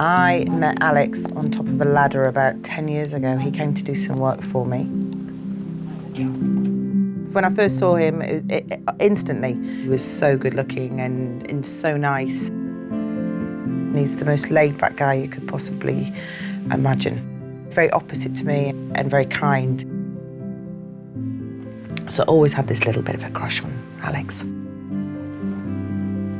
I met Alex on top of a ladder about 10 years ago. He came to do some work for me. When I first saw him, instantly, he was so good looking and so nice. He's the most laid-back guy you could possibly imagine. Very opposite to me and very kind. So I always had this little bit of a crush on Alex.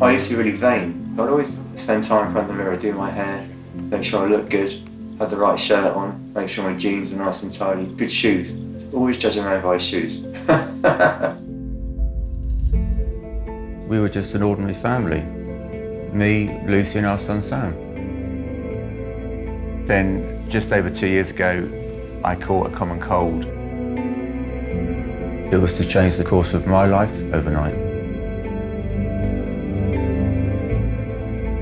I used to be really vain. I'd always spend time in front of the mirror, do my hair, make sure I look good, have the right shirt on, make sure my jeans were nice and tidy, good shoes. Always judge a man by his shoes. We were just an ordinary family. Me, Lucy and our son Sam. Then, just over 2 years ago, I caught a common cold. It was to change the course of my life overnight.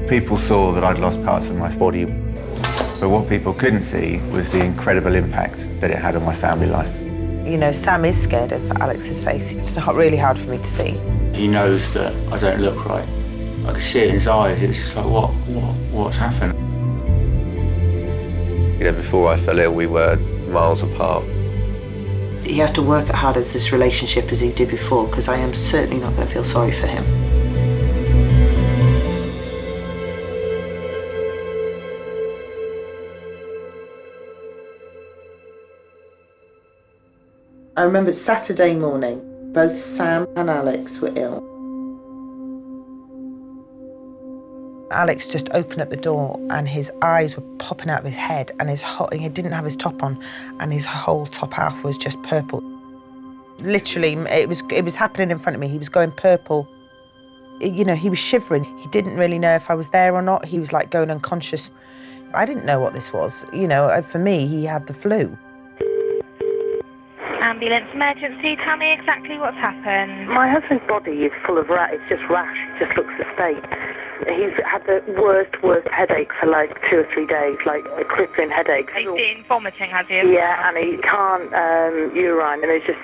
People saw that I'd lost parts of my body, but what people couldn't see was the incredible impact that it had on my family life. You know, Sam is scared of Alex's face. It's really hard for me to see. He knows that I don't look right. I can see it in his eyes. It's just like, what's happened? You know, before I fell ill, we were miles apart. He has to work as hard as this relationship as he did before, because I am certainly not going to feel sorry for him. I remember Saturday morning, both Sam and Alex were ill. Alex just opened up the door and his eyes were popping out of his head and he didn't have his top on and his whole top half was just purple. Literally, it was happening in front of me. He was going purple. You know, he was shivering. He didn't really know if I was there or not. He was like going unconscious. I didn't know what this was. You know, for me, he had the flu. Ambulance emergency, tell me exactly what's happened. My husband's body is full of it's just rash, it just looks the state. He's had the worst headache for like 2 or 3 days, like a crippling headache. He's been vomiting, has he? Yeah, and he can't urine, and it's just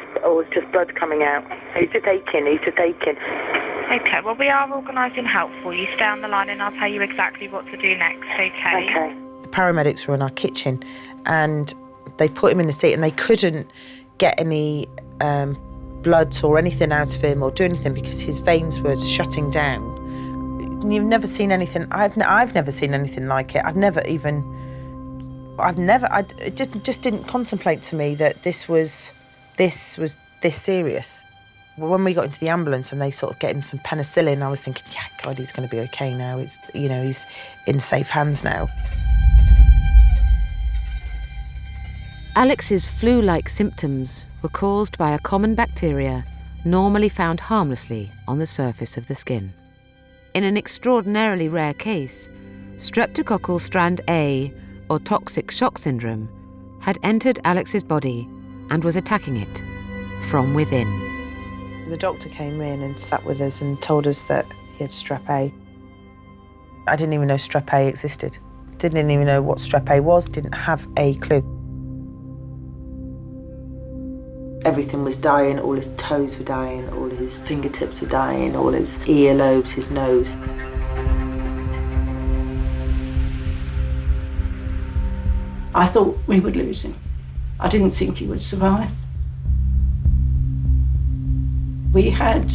blood coming out. He's just aching. Okay, well, we are organising help for you. Stay on the line and I'll tell you exactly what to do next, okay? Okay. The paramedics were in our kitchen and they put him in the seat and they couldn't get any bloods or anything out of him or do anything because his veins were shutting down. You've never seen anything. I've never seen anything like it. It just didn't contemplate to me that this was this serious. When we got into the ambulance and they sort of get him some penicillin, I was thinking, yeah, God, he's going to be okay now. It's, you know, he's in safe hands now. Alex's flu-like symptoms were caused by a common bacteria normally found harmlessly on the surface of the skin. In an extraordinarily rare case, streptococcal strand A, or toxic shock syndrome, had entered Alex's body and was attacking it from within. The doctor came in and sat with us and told us that he had strep A. I didn't even know strep A existed. Didn't even know what strep A was, didn't have a clue. Everything was dying, all his toes were dying, all his fingertips were dying, all his earlobes, his nose. I thought we would lose him. I didn't think he would survive. We had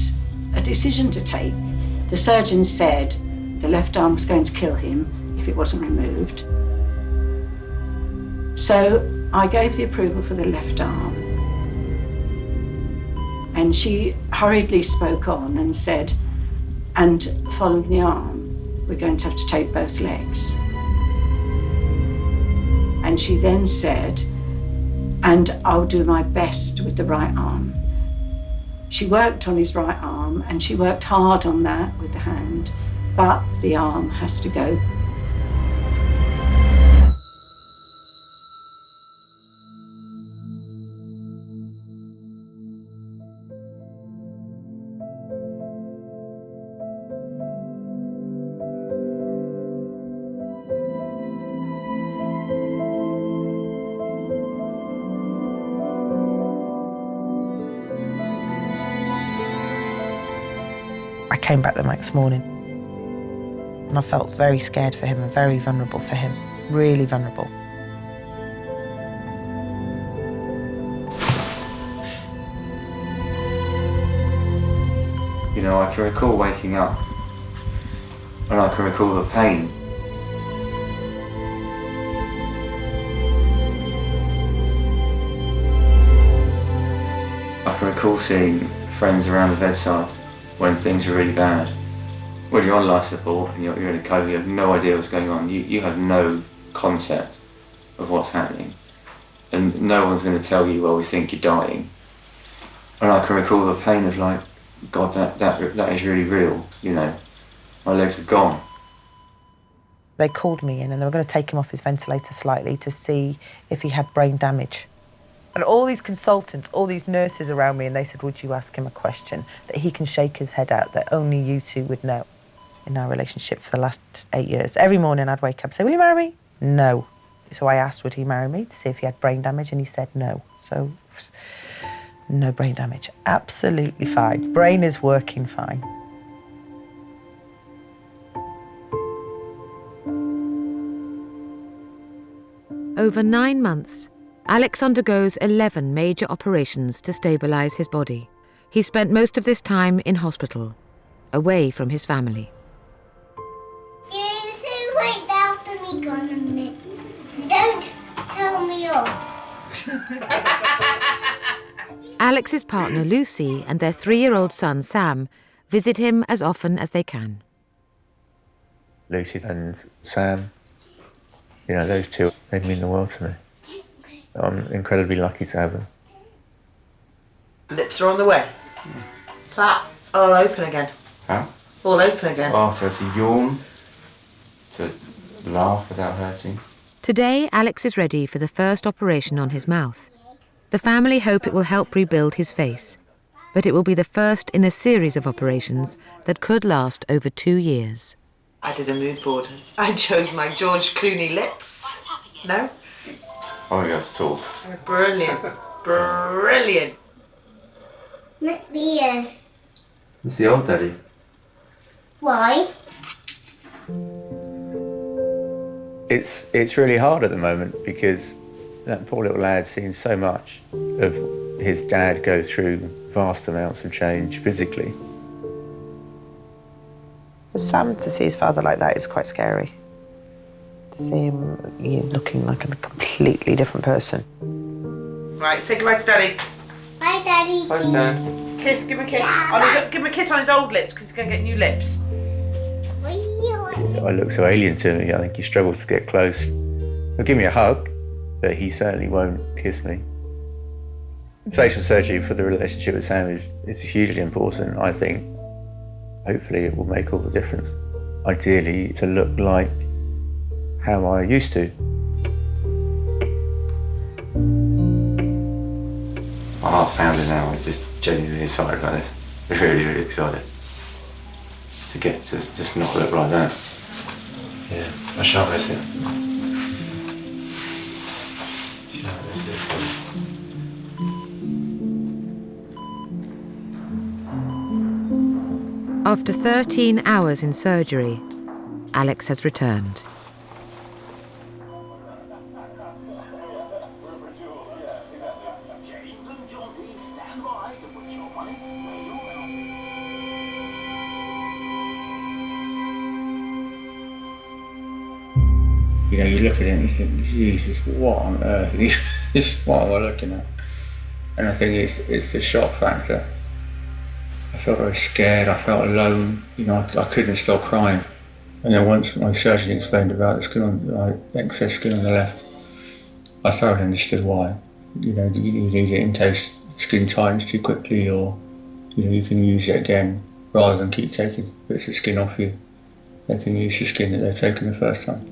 a decision to take. The surgeon said the left arm was going to kill him if it wasn't removed. So I gave the approval for the left arm. And she hurriedly spoke on and said, and following the arm, we're going to have to take both legs. And she then said, and I'll do my best with the right arm. She worked on his right arm and she worked hard on that with the hand, but the arm has to go. I came back the next morning. And I felt very scared for him and very vulnerable for him, really vulnerable. You know, I can recall waking up and I can recall the pain. I can recall seeing friends around the bedside when things are really bad. When you're on life support and you're in a coma, you have no idea what's going on. You have no concept of what's happening. And no one's going to tell you, well, we think you're dying. And I can recall the pain of like, God, that is really real, you know. My legs are gone. They called me in and they were going to take him off his ventilator slightly to see if he had brain damage. And all these consultants, all these nurses around me, and they said, would you ask him a question that he can shake his head out that only you two would know? In our relationship for the last 8 years, every morning I'd wake up and say, will you marry me? No. So I asked, would he marry me, to see if he had brain damage, and he said no. So, no brain damage. Absolutely fine. Brain is working fine. Over 9 months, Alex undergoes 11 major operations to stabilise his body. He spent most of this time in hospital, away from his family. Wait after me, gone a minute. Don't tell me off. Alex's partner Lucy and their 3-year-old son Sam visit him as often as they can. Lucy and Sam, you know, those two, they mean the world to me. I'm incredibly lucky to have them. Lips are on the way. That all open again. Huh? All open again. Oh, so to yawn, to laugh without hurting. Today, Alex is ready for the first operation on his mouth. The family hope it will help rebuild his face, but it will be the first in a series of operations that could last over 2 years. I did a mood board. I chose my George Clooney lips. No? Oh, that's tall. Brilliant. Brilliant. Let me in. It's the old daddy. Why? It's really hard at the moment because that poor little lad's seen so much of his dad go through vast amounts of change physically. For Sam to see his father like that is quite scary. To see him looking like a completely different person. Right, say goodbye to Daddy. Bye, Daddy. Bye, Sam. Kiss, give him a kiss. Give him a kiss on his old lips because he's going to get new lips. I look so alien to me, I think he struggles to get close. He'll give me a hug, but he certainly won't kiss me. Facial surgery for the relationship with Sam is hugely important, I think. Hopefully it will make all the difference. Ideally, to look like how I used to. My heart's pounding now. I'm just genuinely excited about this. Really, really excited. To get to just not look like that. Yeah, I shan't miss it. Shan't miss it. After 13 hours in surgery, Alex has returned. You know, you look at it and you think, Jesus, what on earth what am I looking at? And I think it's the shock factor. I felt very scared, I felt alone, you know, I couldn't stop crying. And then once my surgeon explained about the skin on, excess skin on the left, I thoroughly understood why. You know, you need it in case skin tightens too quickly, or, you know, you can use it again rather than keep taking bits of skin off you. They can use the skin that they've taken the first time.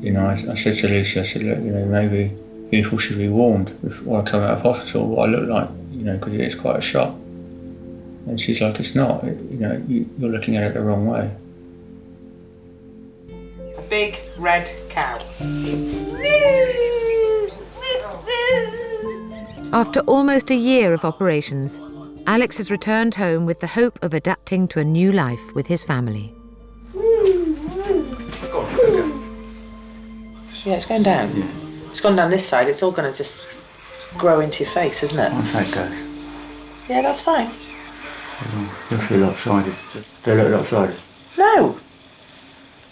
You know, I said to Lucy, I said, look, you know, maybe people should be warned before I come out of hospital what I look like, you know, because it is quite a shock. And she's like, it's not, you know, you're looking at it the wrong way. A big red cow. After almost a year of operations, Alex has returned home with the hope of adapting to a new life with his family. Yeah, it's going down. Yeah. It's gone down this side. It's all going to just grow into your face, isn't it? That's how it goes. Yeah, that's fine. You'll feel lopsided. They look lopsided. No.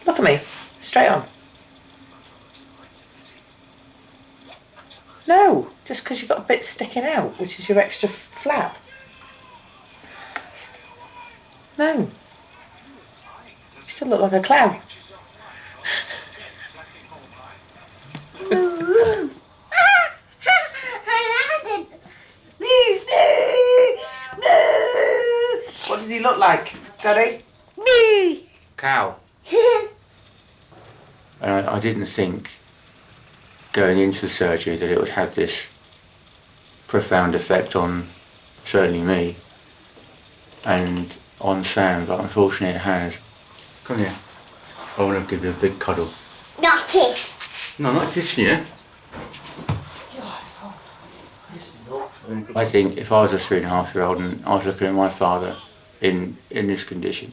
Look at me. Straight on. No, just because you've got a bit sticking out, which is your extra flap. No. You still look like a clown. What does he look like, Daddy? Cow. And I didn't think going into the surgery that it would have this profound effect on certainly me and on Sam, but unfortunately it has. Come here. I want to give you a big cuddle. Not kiss. No, not kissing you. I think if I was a 3.5-year-old and I was looking at my father in this condition,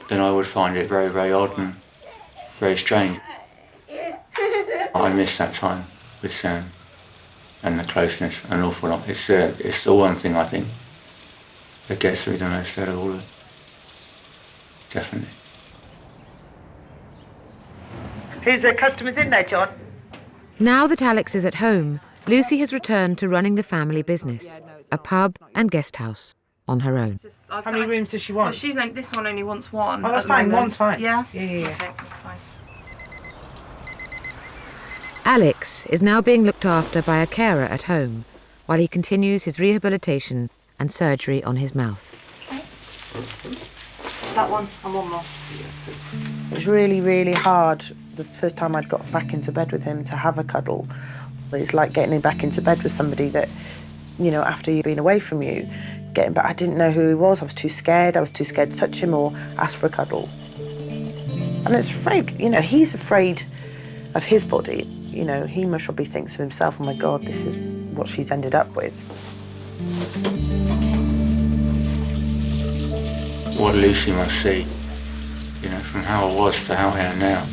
then I would find it very, very odd and very strange. I miss that time with Sam and the closeness an awful lot. It's the one thing I think that gets me the most out of all of it. Definitely. Who's the customers in there, John? Now that Alex is at home, Lucy has returned to running the family business, a pub and guest house, on her own. How many rooms does she want? Well, this one only wants one. Oh, that's fine. One's fine. Yeah? Yeah. Okay, that's fine. Alex is now being looked after by a carer at home while he continues his rehabilitation and surgery on his mouth. That one and one more. It was really, really hard the first time I'd got back into bed with him to have a cuddle. It's like getting him back into bed with somebody that, you know, after you've been away from you, getting back. I didn't know who he was. I was too scared. I was too scared to touch him or ask for a cuddle. And it's afraid, you know, he's afraid of his body. You know, he must probably thinks of himself, oh my God, this is what she's ended up with. What Lucy must see, you know, from how I was to how I am now.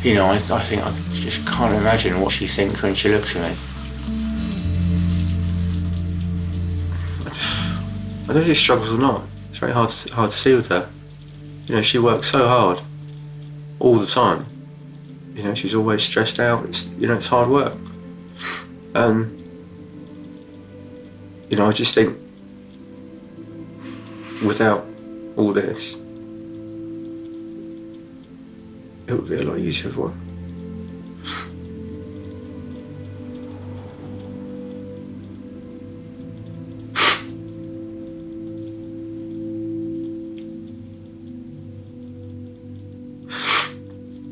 You know, I think I just can't imagine what she thinks when she looks at me. I don't know if she struggles or not. It's very hard to see with her. You know, she works so hard all the time. You know, she's always stressed out. It's hard work. You know, I just think without all this, it would be a lot easier for her.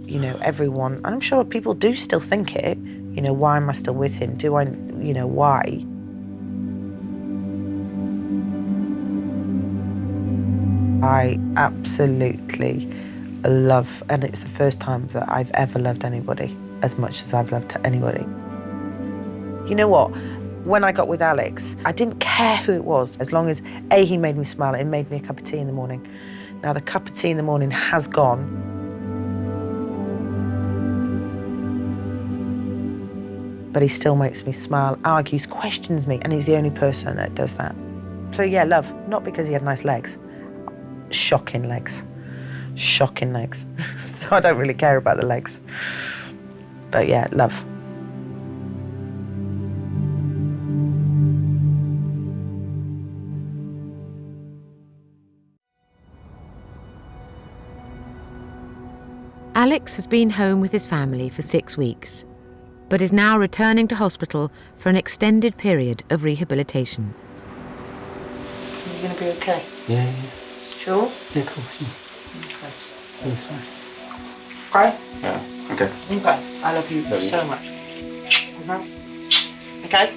You know, everyone, and I'm sure people do still think it, you know, why am I still with him? Do I, you know, why? I absolutely love, and it's the first time that I've ever loved anybody as much as I've loved anybody. You know what? When I got with Alex, I didn't care who it was, as long as A, he made me smile, it made me a cup of tea in the morning. Now the cup of tea in the morning has gone. But he still makes me smile, argues, questions me, and he's the only person that does that. So yeah, love, not because he had nice legs. Shocking legs. Shocking legs. So I don't really care about the legs. But yeah, love. Alex has been home with his family for 6 weeks, but is now returning to hospital for an extended period of rehabilitation. You're going to be okay? Yeah. Sure? Yeah, cool. Okay. Yes. Okay? Yeah, okay. Okay. I love you so much. Okay?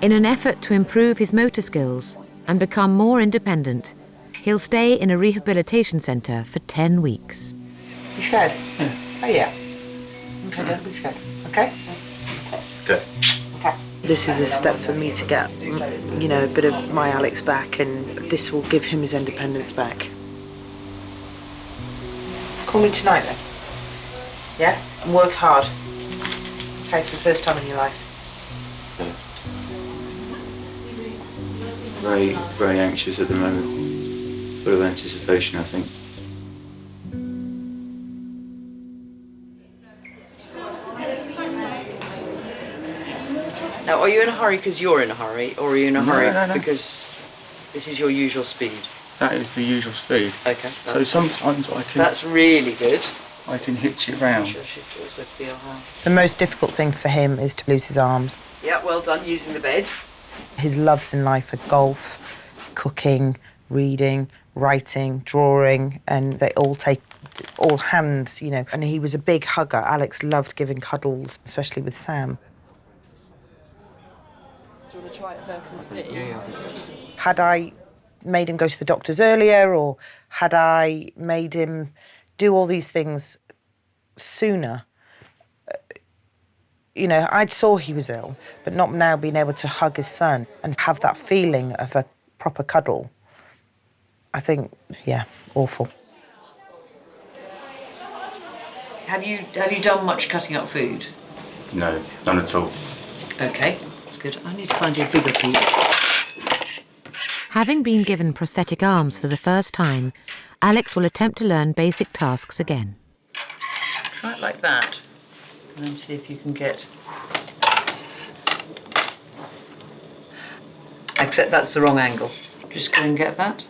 In an effort to improve his motor skills and become more independent, he'll stay in a rehabilitation centre for 10 weeks. You scared? Yeah. Oh yeah. Okay, don't be scared. Okay? Good. Okay. This is a step for me to get, you know, a bit of my Alex back, and this will give him his independence back. Call me tonight then. Yeah? And work hard. Okay, for the first time in your life. Yeah. Very, very anxious at the moment. Full of anticipation, I think. Now, are you in a hurry because you're in a hurry, or are you in a hurry No. because this is your usual speed? That is the usual speed. Okay. So sometimes I can... That's really good. I can hitch it round. I'm sure she can also feel how... The most difficult thing for him is to lose his arms. Yeah, well done, using the bed. His loves in life are golf, cooking, reading, writing, drawing, and they all take all hands, you know. And he was a big hugger. Alex loved giving cuddles, especially with Sam. Do you want to try it first and see? Yeah. Had I made him go to the doctors earlier, or had I made him do all these things sooner, you know, I saw he was ill, but not now being able to hug his son and have that feeling of a proper cuddle. I think, yeah, awful. Have you done much cutting up food? No, none at all. Okay, that's good. I need to find you a bigger piece. Having been given prosthetic arms for the first time, Alex will attempt to learn basic tasks again. Try it like that, and then see if you can get... Except that's the wrong angle. Just go and get that.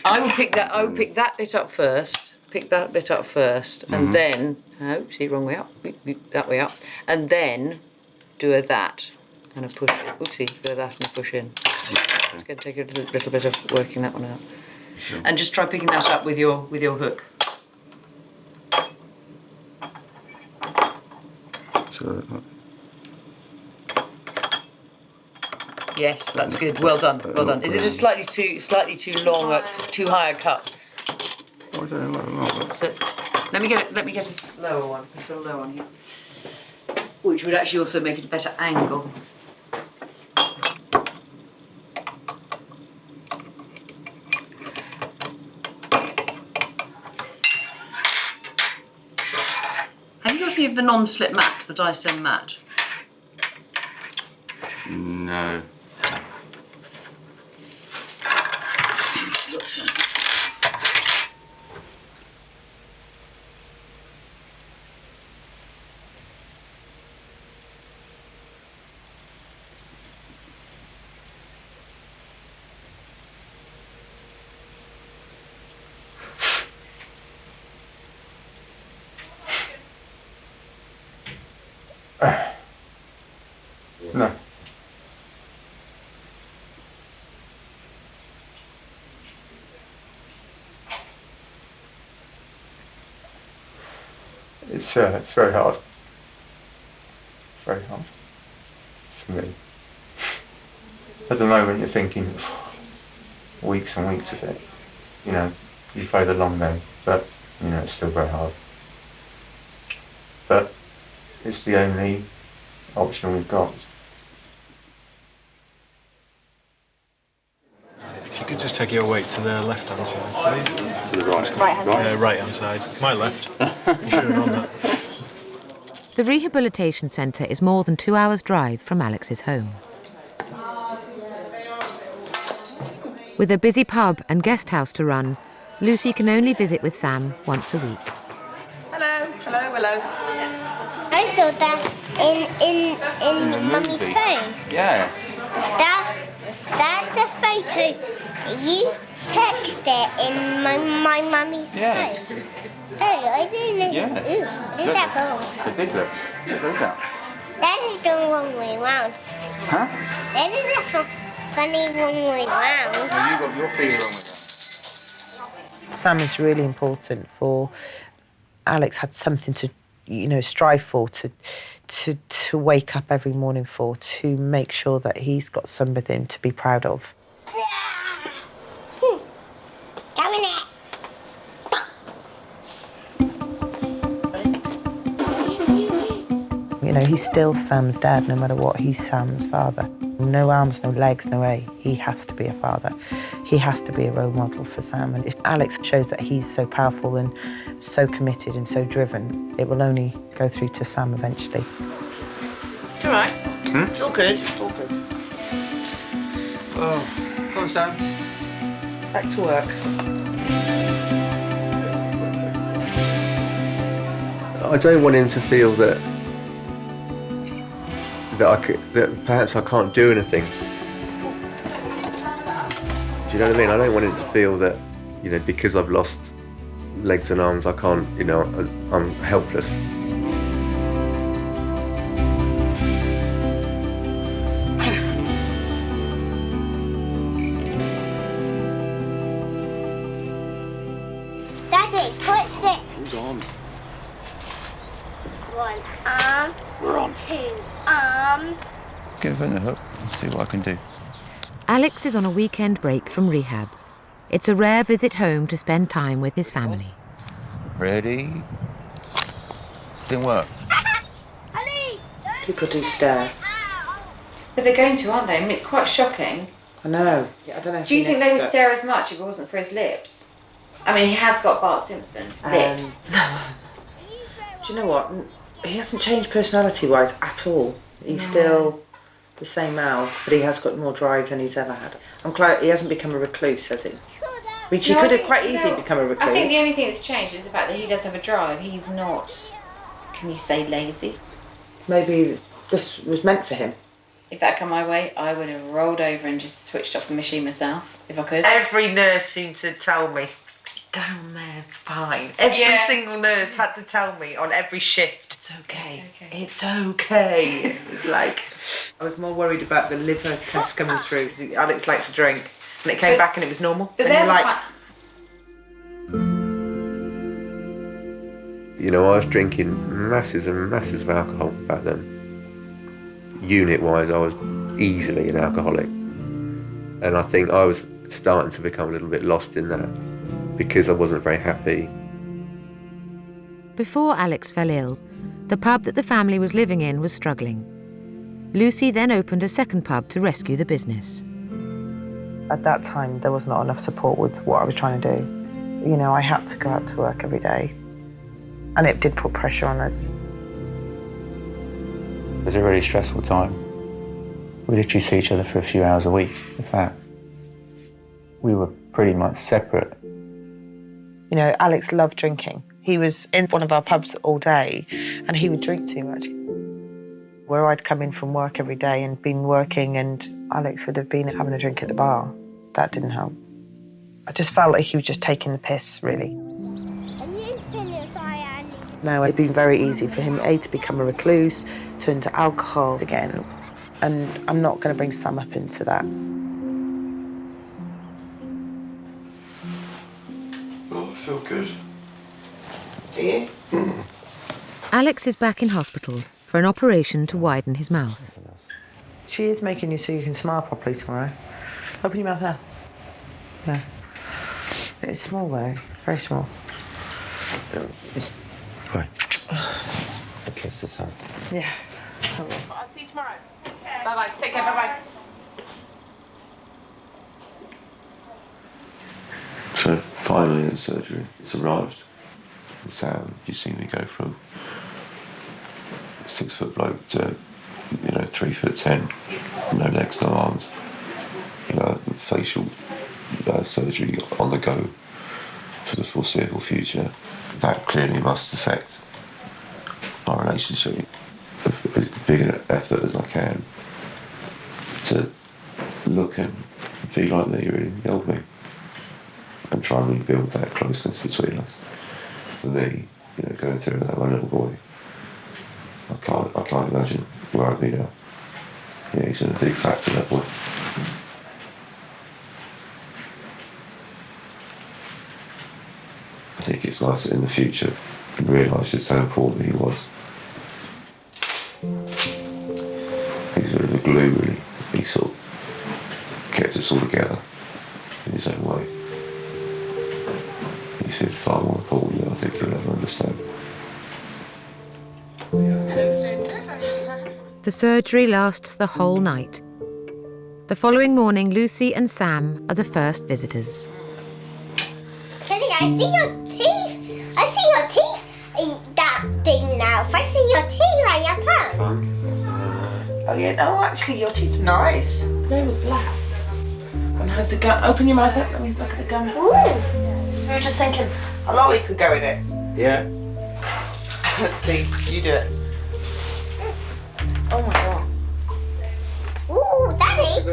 I would pick that bit up first. Pick that bit up first, and then... Oh, see, wrong way up. That way up. And then do a that and a push. Oopsie, do a that and a push in. It's going to take a little bit of working that one out. Sure. And just try picking that up with your hook. Sure. Yes, that's good. Well done. Well done. Is it just slightly too long, too high a cut? I don't know. That's it. Let me get a slower one. Let's put a low one here, which would actually also make it a better angle. Have you got any of the non-slip mat, the Dyson mat? No. No. It's very hard. Very hard for me. At the moment, you're thinking weeks and weeks of it. You know, you play the long game, but you know it's still very hard. But it's the only option we've got. If you could just take your weight to the left-hand side, please. To the right. Right-hand side. My left. You should have known that. The rehabilitation centre is more than 2 hours' drive from Alex's home. With a busy pub and guest house to run, Lucy can only visit with Sam once a week. Hello. I saw that in Mummy's phone. Yeah. Was that the photo you texted in my mummy's phone? Hey, I didn't know. Yeah. Ooh, what is that ball? The big lips. What is that? That is the wrong way round. Huh? That is a funny wrong way round. Well, you got your feet wrong with that. Sam is really important for Alex. Had something to, you know, strive for, to wake up every morning for, to make sure that he's got something to be proud of. Come in it. You know, he's still Sam's dad no matter what. He's Sam's father. No arms, no legs, no A. He has to be a father. He has to be a role model for Sam. And if Alex shows that he's so powerful and so committed and so driven, it will only go through to Sam eventually. It's all right. It's all good. It's all good. Oh, come on, Sam. Back to work. I don't want him to feel that perhaps I can't do anything. Do you know what I mean? I don't want him to feel that, you know, because I've lost legs and arms, I can't, you know, I'm helpless. Daddy, what's this? Hold on. One arm. We're on. 2 arms. Give it a hook and see what I can do. Alex is on a weekend break from rehab. It's a rare visit home to spend time with his family. Ready? Didn't work. People do stare. But they're going to, aren't they? I mean, it's quite shocking. I know. Yeah, I don't know. Do you think they would stare as much if it wasn't for his lips? I mean, he has got Bart Simpson lips. Do you know what? He hasn't changed personality-wise at all. He's still the same Al, but he has got more drive than he's ever had. I'm glad he hasn't become a recluse, has he? Which he could have quite easily become a recluse. I think the only thing that's changed is the fact that he does have a drive. He's not, can you say, lazy? Maybe this was meant for him. If that come my way, I would have rolled over and just switched off the machine myself, if I could. Every nurse seemed to tell me, down there, it's fine. Every single nurse had to tell me on every shift, it's okay. It's okay. Like, I was more worried about the liver test coming through, because Alex liked to drink, and it came back and it was normal. But and then you're like... You know, I was drinking masses and masses of alcohol back then. Unit-wise, I was easily an alcoholic. And I think I was starting to become a little bit lost in that because I wasn't very happy. Before Alex fell ill, the pub that the family was living in was struggling. Lucy then opened a second pub to rescue the business. At that time, there was not enough support with what I was trying to do. You know, I had to go out to work every day. And it did put pressure on us. It was a really stressful time. We literally see each other for a few hours a week, if that. We were pretty much separate. You know, Alex loved drinking. He was in one of our pubs all day, and he would drink too much. Where I'd come in from work every day and been working, and Alex would have been having a drink at the bar. That didn't help. I just felt like he was just taking the piss, really. No, it'd been very easy for him, A, to become a recluse, turn to alcohol again. And I'm not going to bring Sam up into that. Oh, I feel good. Do you? Alex is back in hospital for an operation to widen his mouth. She is making you so you can smile properly tomorrow. Open your mouth now. Yeah. It's small though, very small. Right. Kiss the sun. Yeah. I'll see you tomorrow. Bye-bye. Take care. Bye-bye. So finally the surgery, it's arrived. And Sam, you see me go from 6 foot bloke to, 3'10", no legs, no arms, facial surgery on the go for the foreseeable future. That clearly must affect our relationship. As big an effort as I can to look and be like me, really, the old me, and try and rebuild that closeness between us. For me, going through that, my little boy, I can't imagine where I'd be now. Yeah, he's a big factor, that boy. I think it's nice in the future to realise just how important he was. He's a bit of a glue, really. He sort of kept us all together in his own way. He seemed far more important than I think you'll ever understand. Hello, stranger. How are you? The surgery lasts the whole night. The following morning, Lucy and Sam are the first visitors. Daddy, I see your teeth. I see your teeth. That thing now. If I see your teeth on your tongue. Oh yeah, no, actually your teeth are nice. They were black. And how's the gum? Open your mouth up, let me look at the gum. Ooh. We were just thinking a lolly could go in it. Yeah. Let's see, you do it. Oh my god. Ooh, Daddy,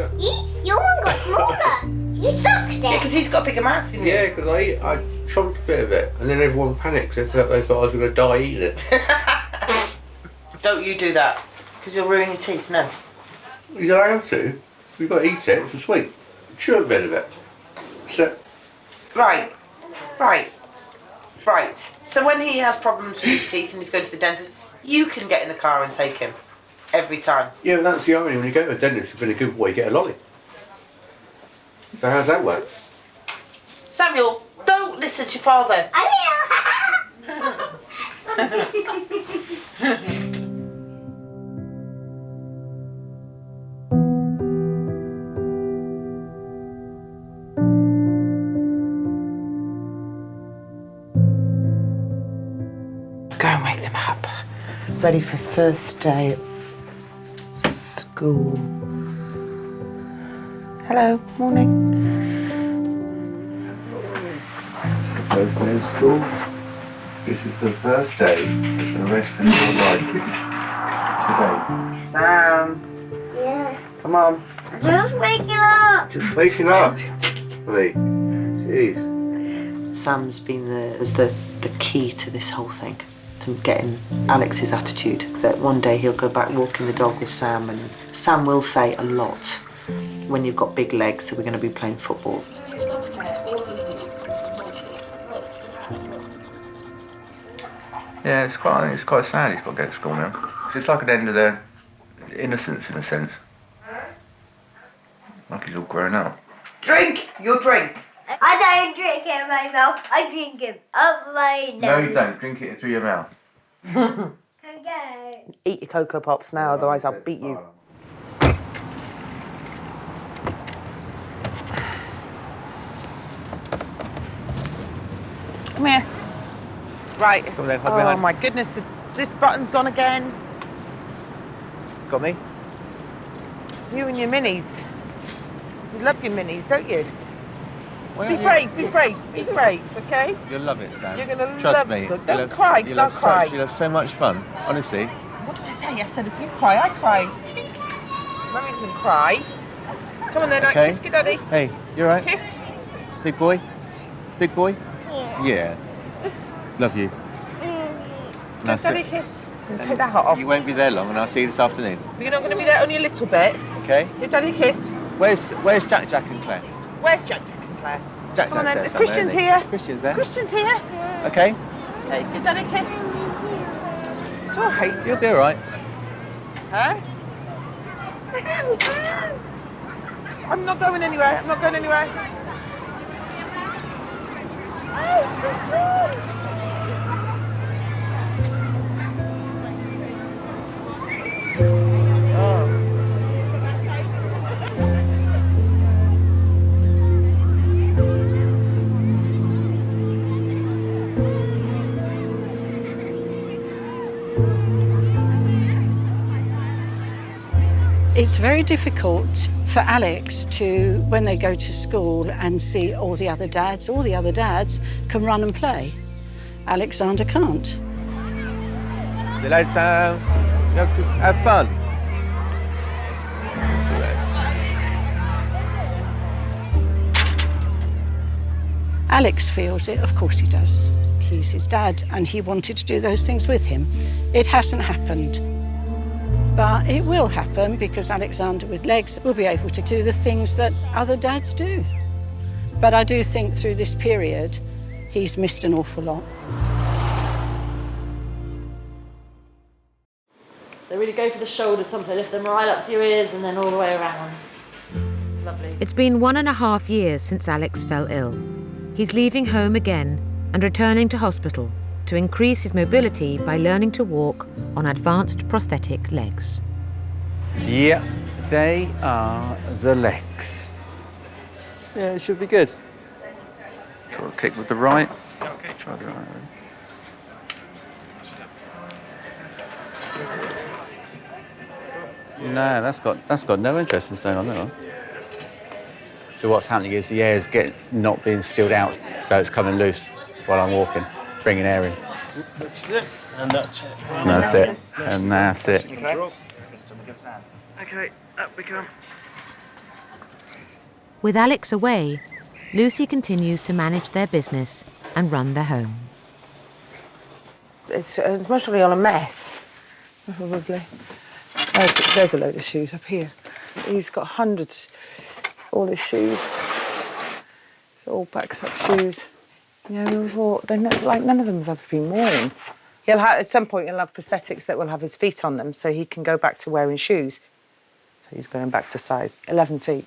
your one got smaller. You sucked it. Yeah, because he's got a bigger mouth than you. Yeah, because I chomped a bit of it, and then everyone panicked. They thought I was going to die eating it. Don't you do that, because you'll ruin your teeth, no. You don't have to. You've got to eat it, it's sweet. Chew a bit of it. So. Right. So when he has problems with his teeth and he's going to the dentist, you can get in the car and take him every time. Yeah, but that's the irony. When you go to a dentist, you've been a good boy, you get a lolly. So how's that work? Samuel, don't listen to your father. I Go and wake them up. Ready for first day at school. Hello, morning. It's the first day of school. This is the first day of the rest of your life. Today. Sam. Yeah. Come on. Just waking up. Just waking up. Hey, jeez. Sam's been the key to this whole thing, to getting Alex's attitude. That one day he'll go back walking the dog with Sam, and Sam will say a lot, when you've got big legs, so we're going to be playing football. Yeah, it's quite sad he's got to go to school now. 'Cause it's like an end of their innocence in a sense. Like he's all grown up. Drink! Your drink! I don't drink it in my mouth. I drink it up my nose. No, you don't. Drink it through your mouth. Okay. Eat your Cocoa Pops now, otherwise I'll beat you. Come here. Right. Come there, hug oh behind. my goodness, this button's gone again. Got me? You and your minis. You love your minis, don't you? Well, Be brave, okay? You'll love it, Sam. You're gonna Trust love me. school. Don't cry, because I'll cry. You'll have so much fun, honestly. What did I say? I said if you cry, I cry. Mummy doesn't cry. Come on then, Okay. kiss your daddy. Hey, you alright? Kiss. Big boy? Big boy? Yeah. Yeah. Love you. Give daddy a kiss. Take that hat off. You won't be there long, and I'll see you this afternoon. You're not going to be there only a little bit. Okay? Give daddy a kiss. Where's Jack and Claire? Where's Jack and Claire? Jack's Come on then, there the somewhere, Christian's isn't he? here. Christian's there. Christian's here. Okay? Okay, give daddy a kiss. It's all right. You'll be alright. Huh? I'm not going anywhere. It's very difficult for Alex to, when they go to school and see all the other dads can run and play. Alexander can't. See you later, Sam. Have fun. Alex feels it, of course he does. He's his dad and he wanted to do those things with him. It hasn't happened. But it will happen because Alexander with legs will be able to do the things that other dads do. But I do think through this period, he's missed an awful lot. They really go for the shoulders, sometimes lift them right up to your ears and then all the way around. Lovely. It's been 1.5 years since Alex fell ill. He's leaving home again and returning to hospital to increase his mobility by learning to walk on advanced prosthetic legs. Yeah, they are the legs. Yeah, it should be good. Try to kick with the right. Okay. Try the right. No, that's got no interest in staying on that one. So what's happening is the air's not being stilled out, so it's coming loose while I'm walking, bringing air in. That's it. And that's it. And that's it. And that's it. Okay, up we come. With Alex away, Lucy continues to manage their business and run their home. It's mostly all a mess, probably. There's a load of shoes up here. He's got hundreds, all his shoes. It's all packed up shoes. You know, none of them have ever been worn. At some point, he'll have prosthetics that will have his feet on them, so he can go back to wearing shoes. So he's going back to size 11 feet.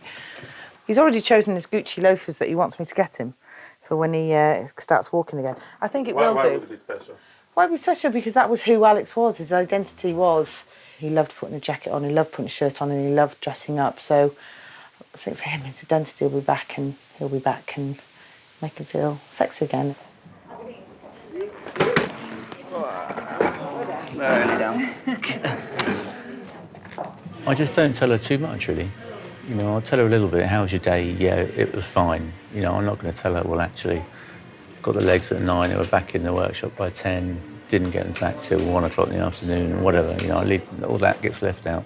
He's already chosen his Gucci loafers that he wants me to get him for when he starts walking again. I think it will do. Why would it be special? Why be special? Because that was who Alex was. His identity was. He loved putting a jacket on, he loved putting a shirt on, and he loved dressing up. So I think for him, his identity will be back, and he'll be back and make him feel sexy again. I just don't tell her too much, really. You know, I'll tell her a little bit. How was your day? Yeah, it was fine. You know, I'm not going to tell her, well, actually, got the legs at 9, they were back in the workshop by 10, didn't get them back till 1 o'clock in the afternoon, or whatever. You know, all that gets left out.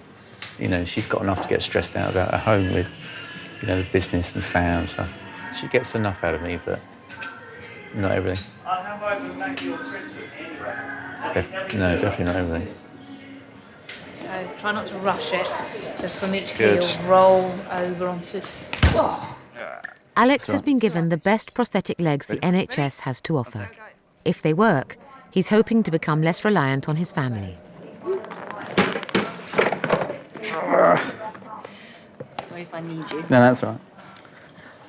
You know, she's got enough to get stressed out about at home with, you know, the business and Sam and stuff. She gets enough out of me, but not everything. I'll have over maybe your Christmas anyway. No, definitely not everything. So try not to rush it. So from each Good. heel, roll over onto... Oh. Alex has been given the best prosthetic legs the NHS has to offer. If they work, he's hoping to become less reliant on his family. Sorry if I need you. No, that's all right.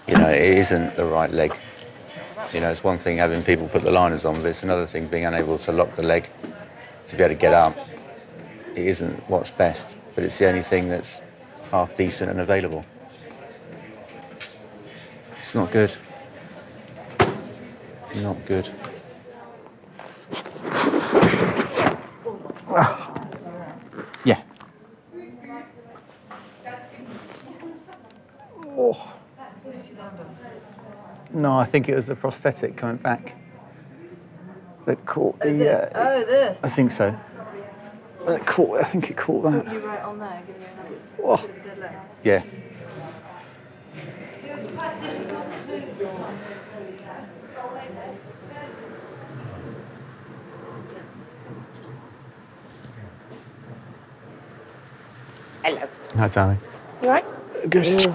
You know, it isn't the right leg. You know, it's one thing having people put the liners on, but it's another thing being unable to lock the leg to be able to get up. It isn't what's best, but it's the only thing that's half decent and available. It's not good. Not good. Yeah. Oh. No, I think it was the prosthetic coming back that caught the... this? I think so. I think it caught that. Put you right on there, give you a nice... Oh. Yeah. Hello. Hi, darling. You all right? Good.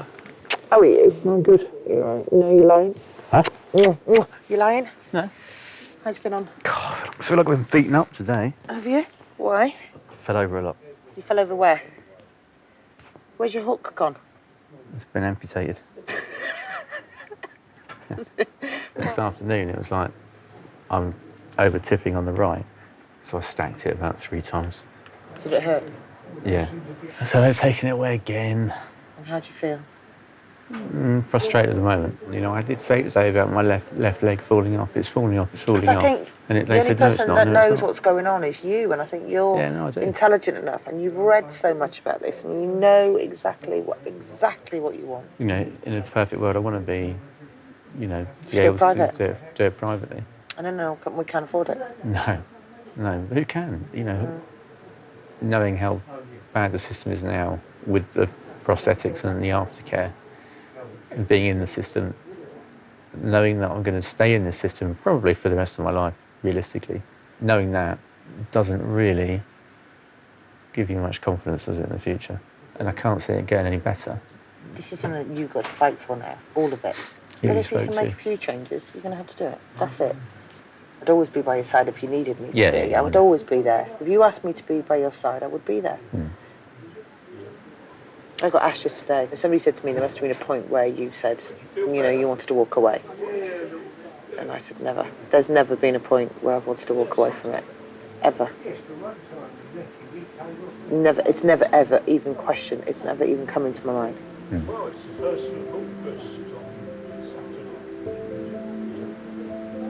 How are you? I'm good. You all right? No, you're lying? Huh? You lying? No. How's it going on? God, I feel like I've been beaten up today. Have you? Why? Fell over a lot. You fell over where? Where's your hook gone? It's been amputated. This afternoon, it was like I'm over tipping on the right, so I stacked it about 3 times. Did it hurt? Yeah. So they've taken it away again. And how do you feel? Frustrated at the moment. You know, I did say today about my left leg falling off. It's falling off. It's falling Because off. I think and the only person that knows not. what's going on is you, and I think you're I do. intelligent enough, and you've read so much about this, and you know exactly what you want. You know, in a perfect world, I want to be, you know, be Still able private. to do it privately. I don't know, we can't afford it. No, but who can? You know, knowing how bad the system is now with the prosthetics and the aftercare, and being in the system, knowing that I'm going to stay in this system probably for the rest of my life, realistically, knowing that doesn't really give you much confidence, does it, in the future? And I can't see it getting any better. This is something that you've got to fight for now, all of it. But if you can make a few changes, you're going to have to do it. That's it. I'd always be by your side if you needed me to be. Yeah. I would always be there. If you asked me to be by your side, I would be there. I got asked yesterday. Somebody said to me, there must have been a point where you said, you know, you wanted to walk away. And I said, never. There's never been a point where I've wanted to walk away from it. ever. Never. It's never ever even questioned. It's never even come into my mind.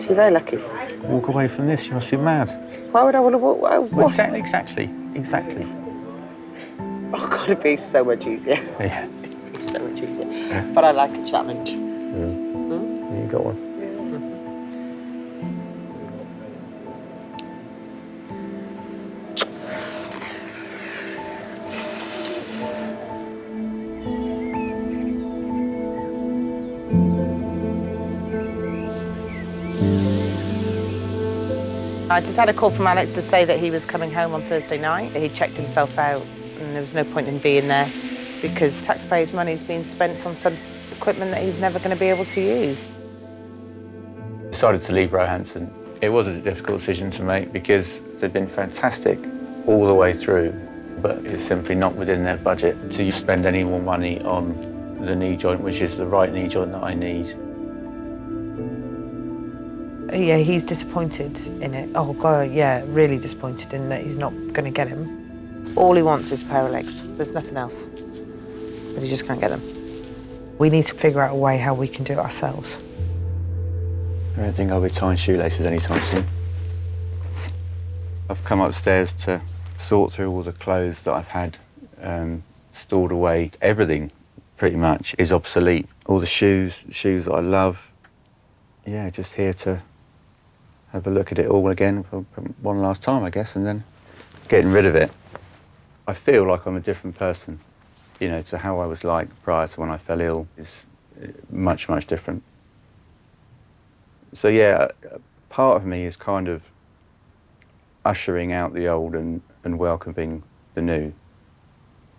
So you're very lucky. Walk away from this, you must be mad. Why would I want to walk? Well, What? exactly. Oh God, it'd be so much easier. Yeah. It'd be so much easier. But I like a challenge. You got one. I just had a call from Alex to say that he was coming home on Thursday night. He checked himself out and there was no point in being there because taxpayers' money is being spent on some equipment that he's never going to be able to use. Decided to leave Roehampton. It was a difficult decision to make because they've been fantastic all the way through, but it's simply not within their budget to spend any more money on the knee joint, which is the right knee joint that I need. Yeah, he's disappointed in it. Oh God, yeah, really disappointed in that he's not going to get him. All he wants is a pair of legs. There's nothing else. But he just can't get them. We need to figure out a way how we can do it ourselves. I don't think I'll be tying shoelaces anytime soon. I've come upstairs to sort through all the clothes that I've had stored away. Everything, pretty much, is obsolete. All the shoes that I love. Yeah, just here to have a look at it all again for one last time, I guess, and then getting rid of it. I feel like I'm a different person, you know, to how I was like prior to when I fell ill is much, much different. So yeah, part of me is kind of ushering out the old and welcoming the new.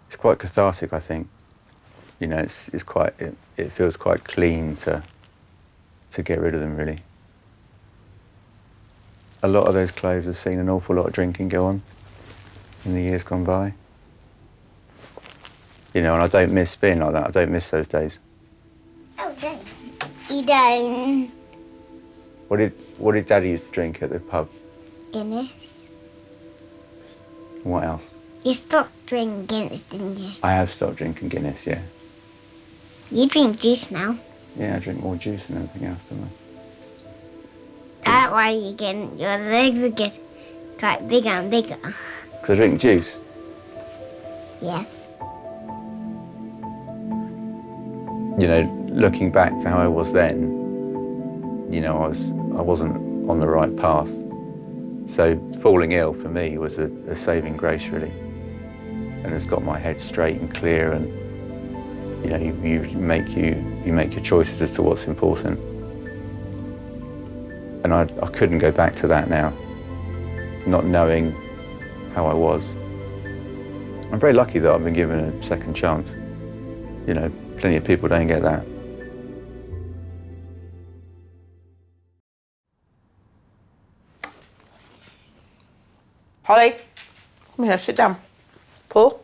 It's quite cathartic, I think. You know, it feels quite clean to get rid of them, really. A lot of those clothes have seen an awful lot of drinking go on in the years gone by. You know, and I don't miss being like that. I don't miss those days. Okay. You don't. What did Daddy used to drink at the pub? Guinness. What else? You stopped drinking Guinness, didn't you? I have stopped drinking Guinness, yeah. You drink juice now. Yeah, I drink more juice than anything else, don't I? That's why your legs are getting quite bigger and bigger. Because I drink juice? Yes. You know, looking back to how I was then, you know, I wasn't on the right path. So falling ill for me was a saving grace, really. And it's got my head straight and clear, and you know, you make your choices as to what's important. And I couldn't go back to that now, not knowing how I was. I'm very lucky that I've been given a second chance. You know, plenty of people don't get that. Holly, come here, sit down. Paul?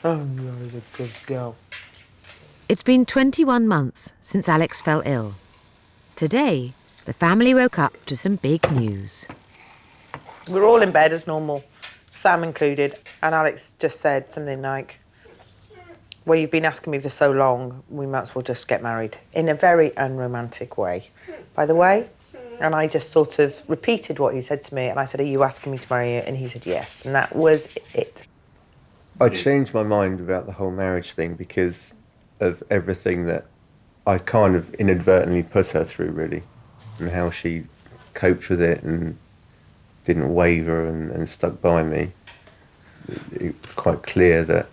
Oh, you're a good girl. It's been 21 months since Alex fell ill. Today, the family woke up to some big news. We're all in bed as normal, Sam included, and Alex just said something like, well, you've been asking me for so long, we might as well just get married, in a very unromantic way, by the way. And I just sort of repeated what he said to me, and I said, are you asking me to marry you? And he said yes, and that was it. I changed my mind about the whole marriage thing because of everything that I kind of inadvertently put her through, really, and how she coped with it and didn't waver and stuck by me. It's quite clear that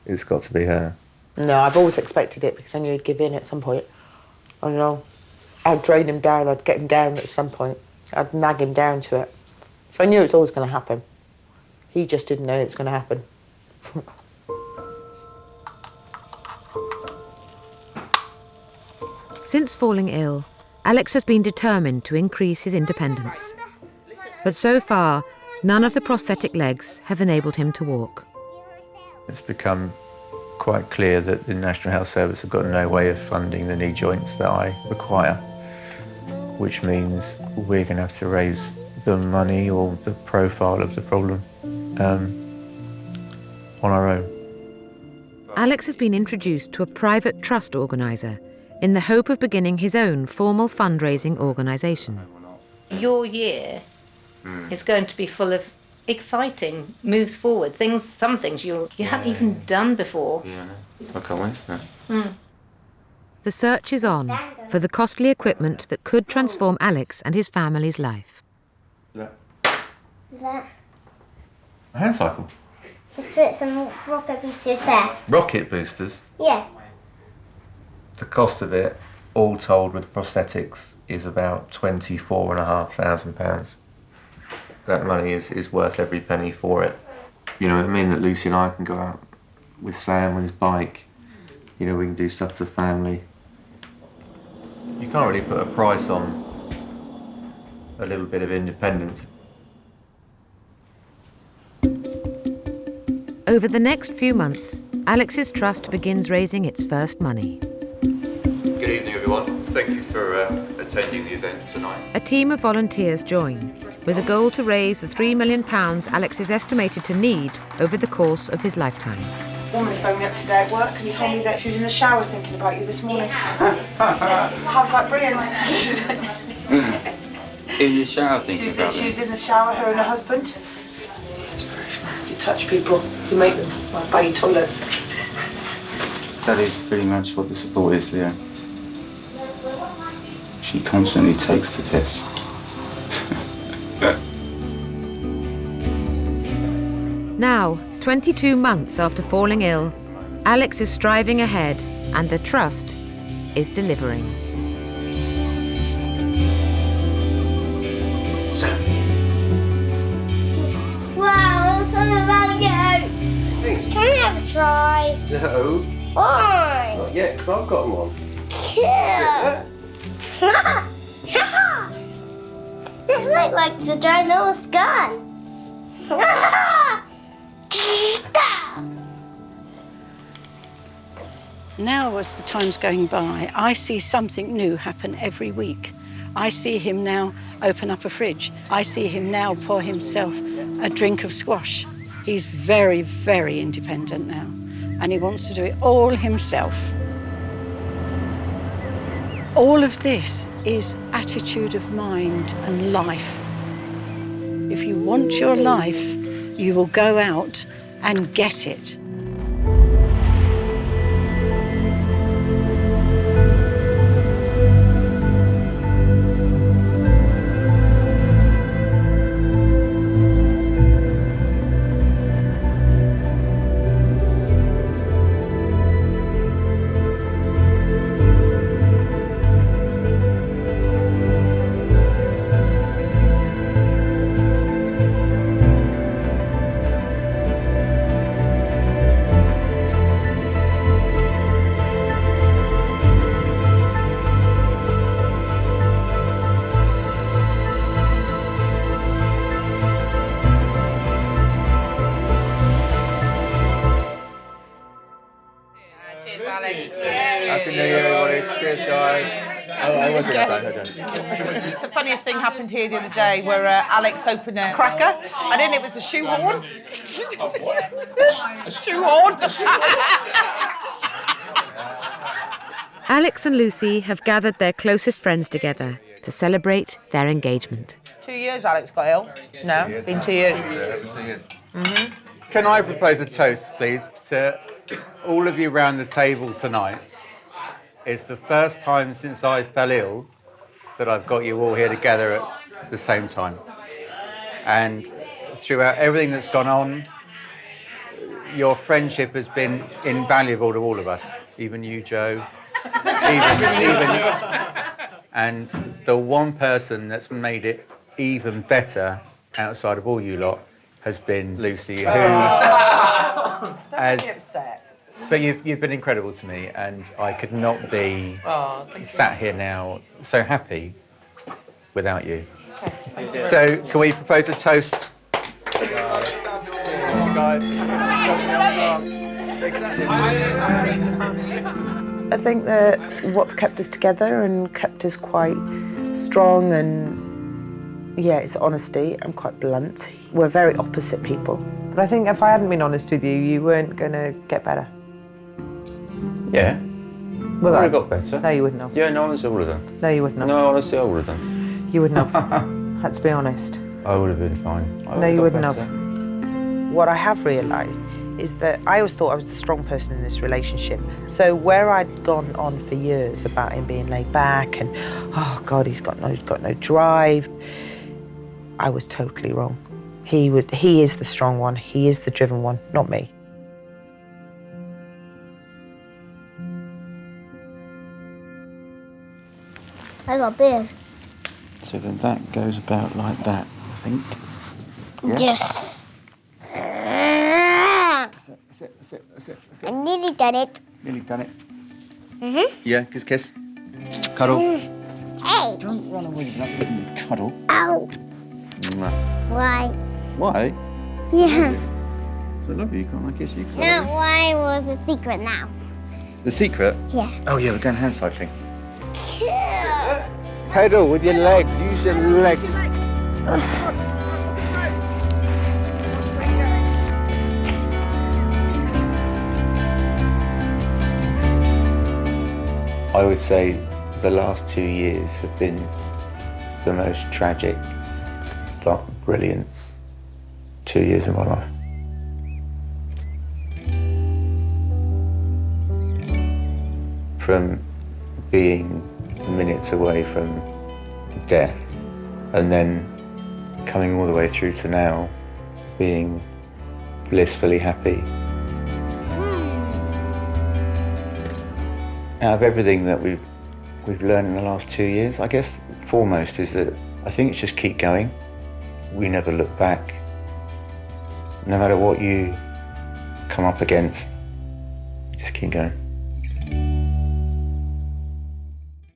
it's got to be her. No, I've always expected it because I knew he'd give in at some point. I know. I'd drain him down, I'd get him down at some point. I'd nag him down to it. So I knew it was always going to happen. He just didn't know it was going to happen. Since falling ill, Alex has been determined to increase his independence. But so far, none of the prosthetic legs have enabled him to walk. It's become quite clear that the National Health Service have got no way of funding the knee joints that I require, which means we're going to have to raise the money or the profile of the problem on our own. Alex has been introduced to a private trust organiser in the hope of beginning his own formal fundraising organisation. Your year is going to be full of exciting moves forward, some things you haven't even done before. Yeah, I can't wait for that. The search is on for the costly equipment that could transform Alex and his family's life. Is that? A hand cycle? Just put some rocket boosters there. Rocket boosters? Yeah. The cost of it, all told with prosthetics, is about £24,500. That money is worth every penny for it. You know, it means that Lucy and I can go out with Sam with his bike. You know, we can do stuff as a family. You can't really put a price on a little bit of independence. Over the next few months, Alex's trust begins raising its first money. Good evening, everyone. Thank you for attending the event tonight. A team of volunteers join, with a goal to raise the £3 million Alex is estimated to need over the course of his lifetime. A woman phoned me up today at work and told me that she was in the shower thinking about you this morning. I was like, brilliant. In your shower thinking about She was in the shower, her and her husband. You touch people, you make them buy you toilets. That is pretty much what the support is, Leo. She constantly takes the piss. Now, 22 months after falling ill, Alex is striving ahead and the trust is delivering. Wow, that's all about you. Can we have a try? No. Why? Not yet, because I've got one. Yeah. This looks like the ginormous sky. Now, as the time's going by, I see something new happen every week. I see him now open up a fridge. I see him now pour himself a drink of squash. He's very, very independent now, and he wants to do it all himself. All of this is attitude of mind and life. If you want your life, you will go out and get it. Happy New Year, everybody. Cheers, guys. I wasn't The funniest thing happened here the other day where Alex opened a cracker and in it was a shoehorn. A shoehorn. Alex and Lucy have gathered their closest friends together to celebrate their engagement. 2 years Alex got ill. No, been 2 years. Mm-hmm. Can I propose a toast, please, to all of you around the table tonight? It's the first time since I fell ill that I've got you all here together at the same time. And throughout everything that's gone on, your friendship has been invaluable to all of us, even you, Joe, even and the one person that's made it even better outside of all you lot has been Lucy, who has... But you've been incredible to me, and I could not be sat here now so happy without you. So, can we propose a toast? I think that what's kept us together and kept us quite strong and, Yeah, it's honesty. I'm quite blunt. We're very opposite people. But I think if I hadn't been honest with you, you weren't going to get better. Yeah. Well, I would have got better. No, you wouldn't have. Yeah, no, honestly, I would have done. No, you wouldn't have. No, honestly, I would have done. You wouldn't have. Let's be honest. I would have been fine. No, you wouldn't have. What I have realised is that I always thought I was the strong person in this relationship. So where I'd gone on for years about him being laid back and, oh God, he's got no drive, I was totally wrong. He is the strong one. He is the driven one, not me. I got a beard. So then that goes about like that, I think. Yeah? Yes. That's it. I nearly done it. Nearly done it. Mm-hmm. Yeah, kiss. Cuddle. Hey. Don't run away, not letting me cuddle. Ow. Mwah. Why? Why? Yeah. I love you, can't I kiss you? No, why was the secret now? The secret? Yeah. Oh yeah, we're going hand cycling. Pedal with your legs, use your legs. I would say the last 2 years have been the most tragic but brilliant 2 years of my life. From being minutes away from death and then coming all the way through to now being blissfully happy. Out of everything that we've learned in the last 2 years, I guess foremost is that I think it's just keep going. We never look back. No matter what you come up against, just keep going.